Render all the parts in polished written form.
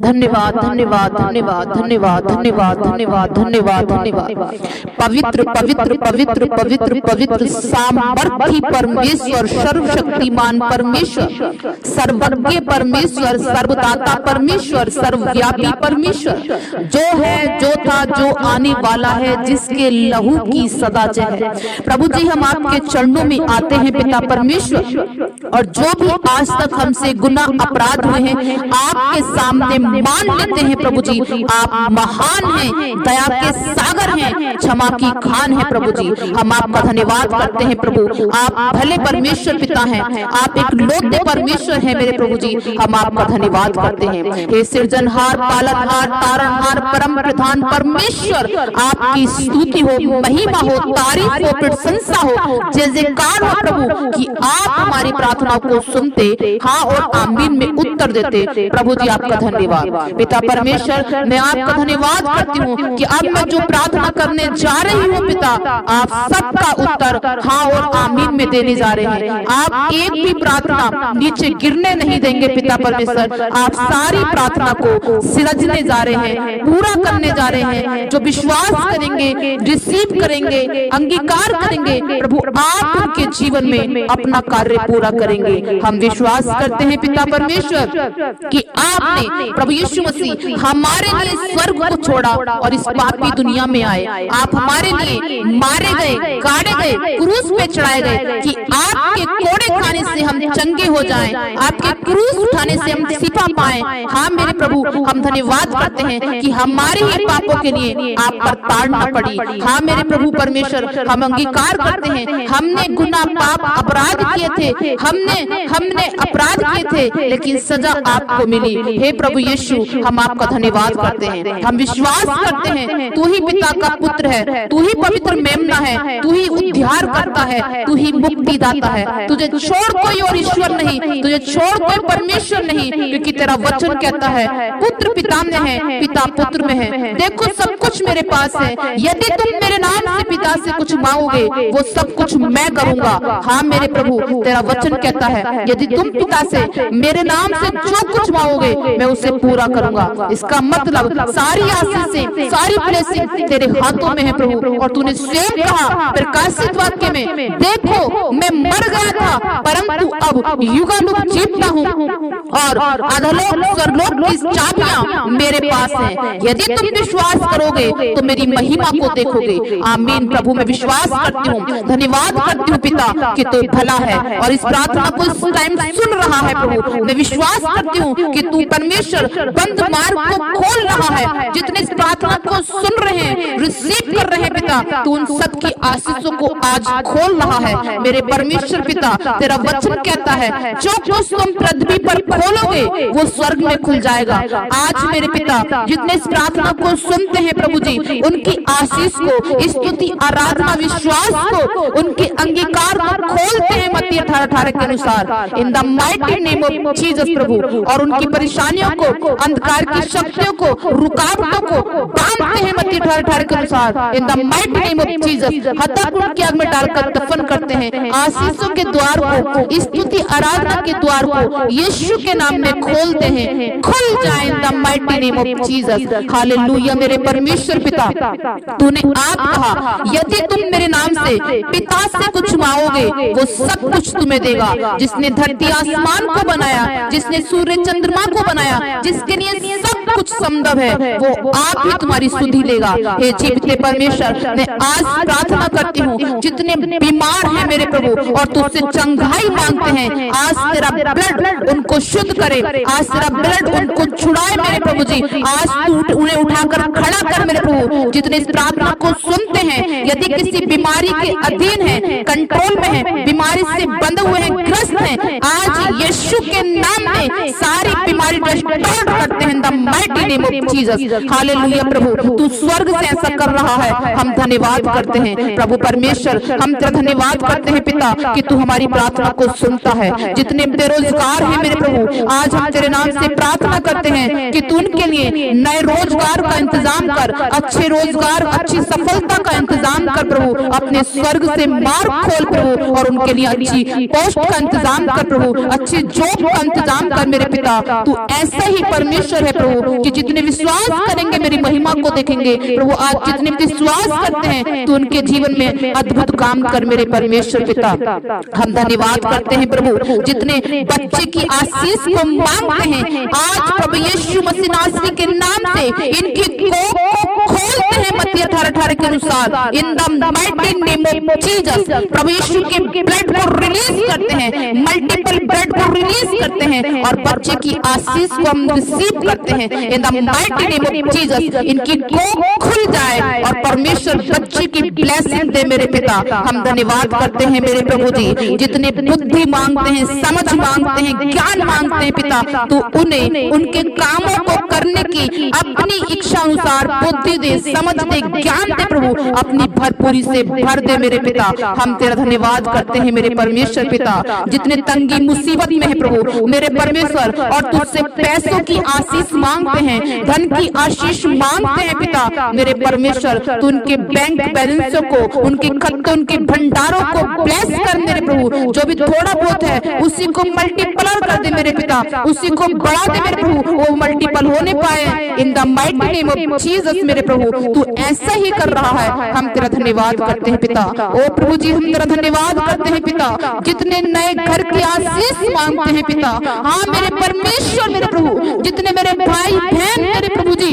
धन्यवाद धन्यवाद धन्यवाद धन्यवाद धन्यवाद धन्यवाद धन्यवाद धन्यवाद। पवित्र पवित्र पवित्र पवित्र पवित्र सामर्थी परमेश्वर, सर्वशक्तिमान परमेश्वर, सर्वज्ञ परमेश्वर, सर्वदाता परमेश्वर, सर्वव्यापी परमेश्वर, जो है, जो था, जो आने वाला है, जिसके लहू की सदा जय है। प्रभु जी, हम आपके चरणों में आते हैं पिता परमेश्वर, और जो भी आज तक हमसे गुनाह अपराध हुए हैं आपके सामने मान लेते हैं। प्रभु जी, आप महान हैं, दया के सागर हैं, क्षमा की खान है। प्रभु जी, हम आपका धन्यवाद करते हैं। प्रभु, आप भले परमेश्वर पिता हैं, आप एक लोध्य परमेश्वर हैं मेरे प्रभु जी, हम आपका धन्यवाद करते हैं। हे सृजनहार, पालनहार, तारणहार, परम प्रधान परमेश्वर, आपकी स्तुति हो, महिमा हो, तारीफ हो, प्रशंसा हो, जय जयकार हो प्रभु, कि आप हमारी प्रार्थना को सुनते, हाँ और आमीन में उत्तर देते। प्रभु जी, आपका धन्यवाद। पिता परमेश्वर, मैं आपका धन्यवाद करती हूँ कि अब मैं जो प्रार्थना करने जा रही हूँ पिता, आप सबका उत्तर हाँ और आमीन में देने जा रहे हैं। आप एक भी प्रार्थना नीचे गिरने नहीं देंगे पिता परमेश्वर, आप सारी प्रार्थना को सिरजने जा रहे हैं, पूरा करने जा रहे हैं। जो विश्वास करेंगे, रिसीव करेंगे, अंगीकार करेंगे, प्रभु आप उनके जीवन में अपना कार्य पूरा करेंगे। हम विश्वास करते हैं पिता परमेश्वर कि आपने प्रभु यीशु मसीह हमारे लिए स्वर्ग को छोड़ा और इस पापी दुनिया में आए। आप हमारे लिए मारे गए, गाड़े गए, क्रूस पे चढ़ाए गए कि आपके कोड़े खाने से हम चंगे हो जाएं, आपके क्रूस उठाने से हम शिफा पाएं। हाँ मेरे प्रभु, हम धन्यवाद करते हैं कि हमारे ही पापों के लिए आप पर ताड़ना पड़ी। हाँ मेरे प्रभु परमेश्वर, हम अंगीकार करते हैं, हमने गुनाह पाप अपराध किए थे, हमने अपराध किए थे, लेकिन सजा आपको मिली। हे प्रभु यीशु, हम आपका धन्यवाद करते हैं। हम विश्वास करते हैं तू ही पिता का पुत्र है, तू ही पवित्र मेमना है, तू ही उद्धार करता है, तू ही मुक्तिदाता है। तुझे छोड़ कोई और ईश्वर नहीं, तुझे छोड़ कोई परमेश्वर नहीं, क्योंकि तेरा वचन कहता है पुत्र पिता में है, पिता पुत्र में है। देखो सब कुछ मेरे पास है, यदि तुम मेरे नाम से पिता से कुछ मांगोगे वो सब कुछ मैं करूंगा। हाँ मेरे प्रभु, तेरा वचन कहता है यदि तुम पिता से मेरे नाम से जो कुछ मांगोगे मैं उसे पूरा करूंगा। इसका मतलब सारी आशीषें, सारी ब्लेसिंग तेरे हाथों में है प्रभु। और तूने स्वयं कहा प्रकाशित वाक्य में, देखो मैं मर गया था परंतु अब युगानुग जीता हूँ और अधोलोक स्वर्गलोक की चाबियां मेरे पास हैं। यदि तुम विश्वास करोगे तो मेरी महिमा को देखोगे। आमीन प्रभु, मैं विश्वास करती हूँ, धन्यवाद करती हूँ पिता कि तू भला है और इस प्रार्थना को इस टाइम सुन रहा है प्रभु। मैं विश्वास करती हूँ कि तू परमेश्वर बंद मार्ग को खोल रहा है। जितने इस प्रार्थना को सुन रहे हैं, रिसीव कर रहे हैं पिता, तू उन सब की आशीषों को आज खोल रहा है। मेरे परमेश्वर पिता, तेरा वचन कहता है जो कुछ तुम पृथ्वी पर खोलोगे वो स्वर्ग में खुल जाएगा। आज मेरे पिता, जितने इस प्रार्थना को सुनते हैं प्रभु जी, उनकी आशीष को, स्तुति, आराधना, विश्वास को, उनके अंगीकार को खोलते हैं मत्ती 18:18 के अनुसार, in the mighty name of Jesus प्रभु। और उनकी परेशानियों को, अंधकार की शक्तियों को, रुकावटों को बांधते हैं मत्ती 18:18 के अनुसार, in the mighty name of Jesus. हत्याकुंड की आग में डालकर दफन करते हैं। आशीषों के द्वार को, स्तुति आराधना के द्वार को यीशु के नाम में खोलते हैं, खुल जाए इन the mighty name of Jesus. Hallelujah मेरे परमेश्वर पिता, तूने आप कहा यदि तुम मेरे नाम से पिता से कुछ मांगोगे वो सब कुछ तुम्हें देगा। जिसने धरती आसमान को बनाया, जिसने सूर्य चंद्रमा को बनाया, जिसके लिए सब कुछ संभव है, वो आप ही तुम्हारी सुधि लेगा। हे जीवित परमेश्वर, मैं आज प्रार्थना करती हूँ जितने बीमार हैं मेरे प्रभु और तुझसे चंगाई मांगते हैं, आज तेरा ब्लड उनको शुद्ध करे, आज तेरा ब्लड उनको छुड़ाए मेरे प्रभु जी। आज तू उन्हें उठाकर खड़ा कर मेरे प्रभु। जितने इस प्रार्थना को सुनते हैं, यदि किसी बीमारी के अधीन है, कंट्रोल में है, बीमारी से बंधे हुए हैं, ग्रस्त हैं, आज यीशु के नाम में सारी बीमारी डिस्ट्रॉय करते हैं the mighty name of Jesus. Hallelujah प्रभु, तू स्वर्ग से ऐसा कर रहा है, हम धन्यवाद करते हैं प्रभु परमेश्वर। हम तेरा धन्यवाद करते हैं पिता कि तू हमारी प्रार्थना को सुनता है। जितने बेरोजगार हैं मेरे प्रभु, आज हम तेरे नाम से प्रार्थना करते हैं कि तू उनके लिए नए रोजगार का इंतजाम कर, अच्छे रोजगार, अच्छी सफलता का इंतजाम कर प्रभु। अपने स्वर्ग से मार्ग खोल प्रभु और उनके लिए अच्छी पोस्ट का इंतजाम कर प्रभु, अच्छी जॉब का इंतजाम कर मेरे पिता। तू ऐसा ही परमेश्वर है प्रभु कि जितने विश्वास करेंगे मेरी महिमा को देखेंगे। प्रभु आज जितने विश्वास करते हैं तो उनके जीवन में अद्भुत काम कर मेरे परमेश्वर पिता। हम धन्यवाद करते हैं प्रभु, जितने बच्चे की आशीष को मांगते हैं आज प्रभु यीशु मसीह नासरी के नाम से इनकी कोख खोलते हैं मत्ती 18:18 के अनुसार। In the mighty name of Jesus प्रभु यीशु के ब्लड को रिलीज करते हैं, मल्टीपल ब्लड को रिलीज करते हैं और बच्चे की आशीष को हम रिसीव करते हैं। In the mighty name of Jesus इनकी कोख खुल जाए और परमेश्वर बच्चे की ब्लेसिंग दे मेरे पिता। हम धन्यवाद करते हैं मेरे प्रभु जी, जितने बुद्धि मांगते हैं, समझ मांगते हैं, ज्ञान मांगते हैं पिता, तो उन्हें उनके कामों को करने की अपनी इच्छा अनुसार बुद्धि दे, समझ दे, ज्ञान दे प्रभु, अपनी भरपूरी से भर दे मेरे पिता। हम तेरा धन्यवाद करते हैं मेरे परमेश्वर पिता, जितने तंगी मुसीबत में है प्रभु मेरे परमेश्वर और तुझसे पैसों की आशीष मांगते हैं, धन की आशीष मांगते हैं पिता मेरे परमेश्वर, तू उनके बैंक बैलेंसों को, उनके खत्तों, उनके भंडारों को ब्लेस कर मेरे प्रभु। जो भी थोड़ा बहुत है उसी को मल्टीपल कर दे मेरे पिता, उसी को बढ़ा दे मेरे प्रभु, वो मल्टीपल होने पाए इन the mighty name of Jesus मेरे प्रभु। तू ऐसा ही कर रहा है, हम तेरा धन्यवाद करते हैं पिता। ओ प्रभु जी हम तेरा धन्यवाद करते हैं पिता, जितने नए घर की आशीष मांगते हैं पिता। हाँ मेरे परमेश्वर मेरे प्रभु, जितने मेरे भाई बहन मेरे प्रभु जी,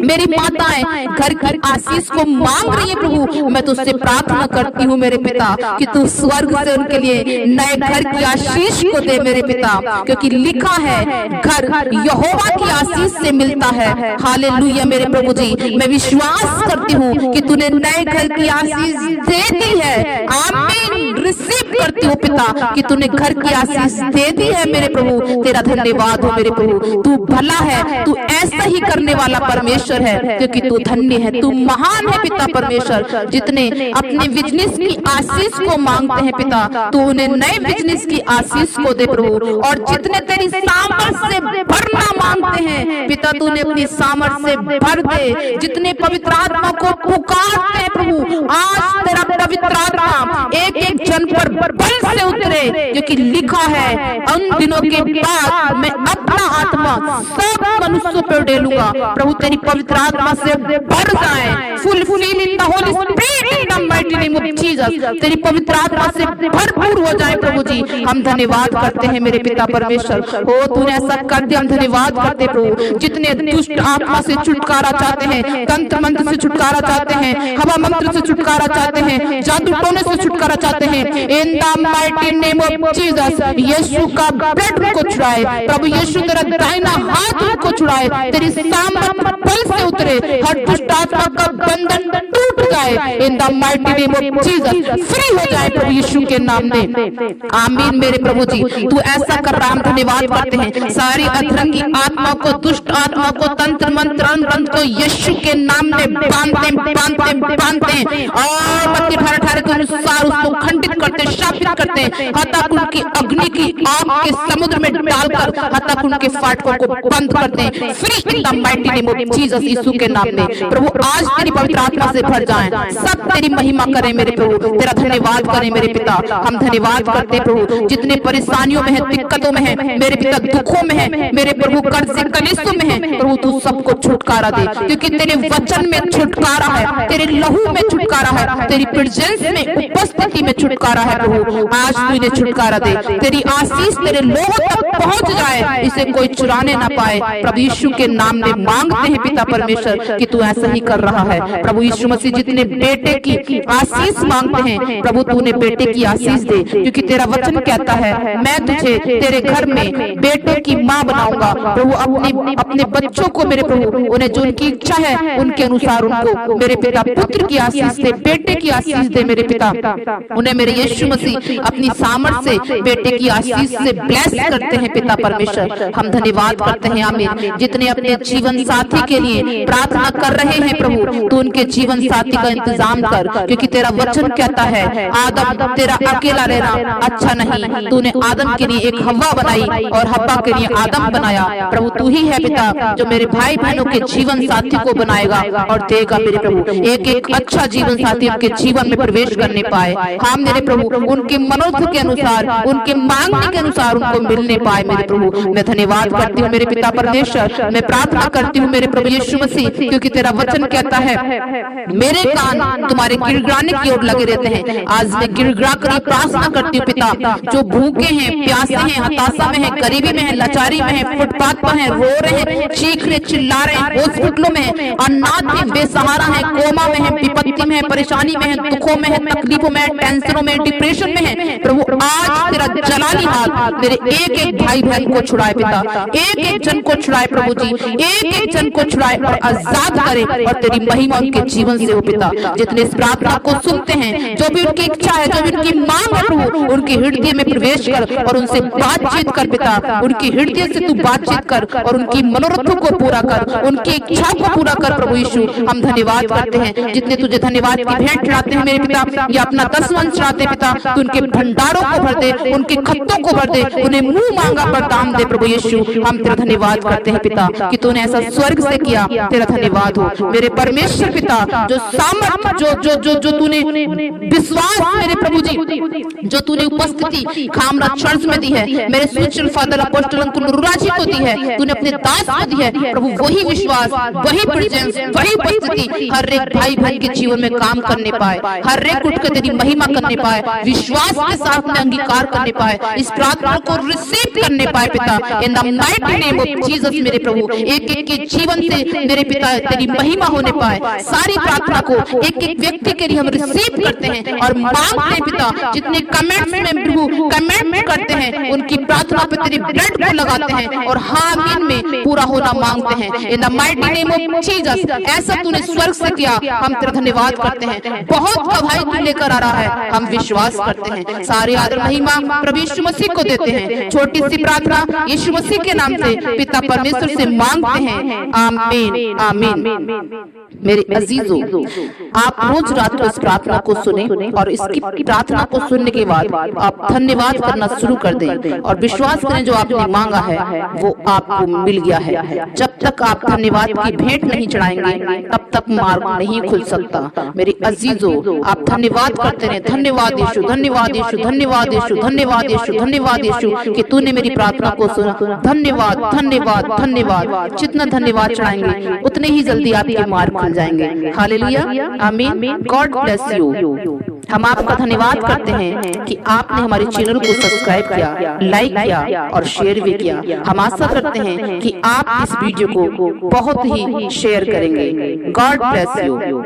मेरी माताएं घर की आशीष को मांग रही है प्रभु, मैं तुझसे प्रार्थना करती हूँ मेरे पिता कि तू स्वर्ग से उनके लिए नए घर की आशीष को दे मेरे पिता, क्योंकि लिखा है घर यहोवा की आशीष से मिलता है। हालेलुया मेरे प्रभु जी, मैं विश्वास करती हूँ कि तूने नए घर की आशीष दे दी है। आमीन, रिसीव करती हूँ पिता कि तूने घर की आशीष दे दी है मेरे प्रभु। तेरा धन्यवाद हो मेरे प्रभु, तू भला है, तू ऐसा ही करने वाला परमेश्वर है, क्योंकि तू धन्य है, तू महान है पिता परमेश्वर। जितने अपने बिजनेस की आशीष को मांगते हैं पिता, तू उन्हें नए बिजनेस की आशीष को दे प्रभु। और जितने तेरी सामर्थ से भरना मांगते हैं पिता, तू उन्हें अपनी सामर्थ से भर दे। जितने पवित्र आत्मा को पुकारते हैं प्रभु, आज तेरा पवित्र आत्मा एक एक जन पर बल से उतरे, क्योंकि लिखा है उन दिनों के बाद मैं अपना आत्मा सब मनुष्यों पर डालूंगा। प्रभु तेरी पवित्र आत्मा से भर जाए, fulfil in the Holi spirit in the mighty name of Jesus, तेरी पवित्र आत्मा से भरपूर हो जाए प्रभु जी। हम धन्यवाद करते हैं मेरे पिता परमेश्वर, हो तूने ऐसा कर दिया, हम धन्यवाद करते प्रभु। जितने दुष्ट आत्मा से छुटकारा चाहते हैं, तंत्र मंत्र से छुटकारा चाहते हैं, हवा मंत्र से छुटकारा चाहते हैं, जादू टोने से छुटकारा चाहते हैं, in the mighty name of Jesus यीशु का ब्लड को छुड़ाए प्रभु। यीशु तेरा दाहिना हाथ को छुड़ाए, तेरी सामर्थ बल से उतरे, हर दुष्ट आत्मा का बंधन टूट जाए इन the mighty name of Jesus, free हो जाए प्रभु यीशु के नाम में। आमीन मेरे प्रभु जी, तू ऐसा कर रहा, हम धन्यवाद करते हैं। सारी अधर्म की आत्मा को, दुष्ट आत्मा को, तंत्र मंत्र को यीशु के नाम में बांधते बांधते बांधते और मत्ती 18:18 के अनुसार उसको खंडित करते, शापित करते, हत्याकुंड की अग्नि की आग के समुद्र में डालकर हत्याकुंड के फाटकों को बंद करते हैं। Free in the mighty name of Jesus यीशु के नाम में प्रभु। आज तेरी पवित्र आत्मा से भर जाएं, सब तेरी महिमा करें मेरे प्रभु, तेरा धन्यवाद करें मेरे पिता। हम धन्यवाद करते प्रभु, जितने परेशानियों में है, दिक्कतों में है मेरे पिता, दुखों में है मेरे प्रभु, कर्ज से कलेशों में है प्रभु, तू सबको छुटकारा दे, क्योंकि तेरे वचन में छुटकारा है, तेरे लहू में छुटकारा है, तेरी प्रेजेंस में, उपस्थिति में छुटकारा है प्रभु। आज तू इन्हें छुटकारा दे, तेरी आशीष तेरे लोगों तक पहुंच जाए, इसे कोई चुराने ना पाए प्रभु यीशु के नाम में मांगते हैं पिता परमेश्वर कि तू ऐसा ही कर रहा है प्रभु यीशु मसीह। जितने बेटे की आशीष मांगते हैं प्रभु, तूने बेटे की आशीष दे, क्योंकि तेरा वचन कहता है मैं तुझे तेरे घर में बेटों की माँ बनाऊंगा प्रभु। अपने बच्चों को मेरे प्रभु, उन्हें जो उनकी इच्छा है उनके अनुसार उनको मेरे पिता पुत्र की आशीष दे, बेटे की आशीष दे मेरे पिता। उन्हें मेरे यीशु मसीह अपनी सामर्थ से बेटे की आशीष से ब्लेस करते हैं पिता परमेश्वर। हम धन्यवाद करते हैं आमीन। जितने अपने जीवन साथी के लिए प्रार्थना कर रहे हैं प्रभु, तो उनके जीवन साथी का इंतजाम कर, क्योंकि क्योंकि तेरा वचन कहता है आदम तेरा अकेला रहना अच्छा नहीं, तूने आदम के लिए एक हव्वा बनाई और हव्वा के लिए आदम बनाया। प्रभु तू ही है पिता जो मेरे भाई बहनों के जीवन साथी को बनाएगा और देगा मेरे प्रभु एक एक अच्छा जीवन साथी उनके जीवन में प्रवेश करने पाए। हाँ मेरे प्रभु उनके मनोरथ के अनुसार, उनके मांगने के अनुसार उनको मिलने पाए मेरे प्रभु। मैं धन्यवाद करती हूँ मेरे पिता परमेश्वर, मैं प्रार्थना करती हूँ मेरे प्रभु यीशु मसीह, क्योंकि तेरा वचन कहता है मेरे कान तुम्हारे गिड़गिड़ाने की ओर लगे रहते हैं। आज मैं गिड़गिड़ा कर प्रार्थना करती हूँ पिता, जो भूखे हैं, प्यासे हैं, हताशा में है, गरीबी में है, लाचारी में है, फुटपाथ पर है, रो रहे हैं, चीख रहे चिल्ला रहे हैं, हॉस्पिटलों में है, अनाथ है, बेसहारा है, कोमा में है, विपत्ति में है, परेशानी में है, दुखों में है, तकलीफों में है, टेंशनों में, डिप्रेशन में है। प्रभु आज तेरा जलाली हाथ मेरे एक एक भाई बहन को छुड़ाए पिता, एक एक जन को छुड़ाए प्रभु जी, एक एक जन को छुड़ाए और आजाद करे और तेरी महिमा उनके जीवन से हो पिता। जितने इस प्रार्थना को सुनते हैं, जो भी उनकी इच्छा है, जो भी उनकी मांग है प्रभु, उनके हृदय में प्रवेश कर और उनसे बातचीत कर पिता, उनकी हृदय से तू बातचीत कर और उनकी मनोरथों को पूरा कर, उनकी इच्छा को पूरा कर प्रभु यीशु। हम धन्यवाद करते हैं जितने तुझे धन्यवाद की भेंट चढ़ाते हैं मेरे पिता, या अपना दसवां चढ़ाते पिता, तू उनके भंडारों को भर दे, उनके खत्तों को भर दे, उन्हें मुंह मांगा पर दाम दे प्रभु यीशु। हम तेरा धन्यवाद करते हैं पिता कि तूने ऐसा स्वर्ग से किया, तेरा धन्यवाद हो मेरे परमेश्वर पिता। जो सामर्थ जो जो जो जो तूने विश्वास मेरे प्रभु जी, जो तूने उपस्थिति खामरा चर्च में दी है, मेरे स्पिरिचुअल फादर अपोस्टल अंकुल रुराजी को दी है, तूने अपने दास को दी है प्रभु, वही विश्वास, वही प्रेजेंस, वही उपस्थिति हर एक भाई बहन के जीवन में काम करने पाए, हर एक उठ कर तेरी महिमा करने पाए, विश्वास के साथ में अंगीकार करने पाए, इस प्रार्थना को रिसीव करने पाए पिता, इन the mighty name of Jesus मेरे प्रभु। एक एक के जीवन से मेरे पिता तेरी महिमा होने पाए। सारी प्रार्थना को एक एक व्यक्ति के लिए हम रिसीव करते हैं और मांगते हैं पिता, जितने कमेंट्स में प्रभु कमेंट करते हैं उनकी प्रार्थना पे तेरी ब्लड को लगाते हैं और आमीन में पूरा होना मांगते हैं in the mighty name of Jesus. ऐसा तूने स्वर्ग से किया, हम तेरा धन्यवाद करते हैं। बहुत गवाही तू लेकर आ रहा है, हम विश्वास करते हैं। सारी आदर महिमा प्रभु यीशु मसीह को देते हैं। छोटी सी प्रार्थना यीशु मसीह के नाम से पिता परमेश्वर से मांगते हैं, आमीन आमीन। मेरे अजीजों, आप रोज रात को इस प्रार्थना को सुने और इसकी प्रार्थना को सुनने के बाद आप धन्यवाद करना शुरू कर दें और विश्वास करें जो आपने मांगा है वो आपको मिल गया है। जब तक आप धन्यवाद की भेंट नहीं चढ़ाएंगे तब तक मार्ग नहीं खुल सकता। मेरे अजीजों, आप धन्यवाद करते रहे, धन्यवाद यीशु, धन्यवाद यीशु, धन्यवाद यीशु, धन्यवाद यीशु, धन्यवाद यीशु कि तूने मेरी प्रार्थना को सुना। धन्यवाद धन्यवाद धन्यवाद। जितना धन्यवाद चढ़ाएंगे उतने ही जल्दी आपके मार्ग खुल जाएंगे। हालेलुया, आमीन। God bless you. हम आपका धन्यवाद करते हैं कि आपने हमारे चैनल को सब्सक्राइब किया, लाइक किया और शेयर भी किया। हम आशा करते हैं कि आप इस वीडियो को बहुत ही शेयर करेंगे। God bless you.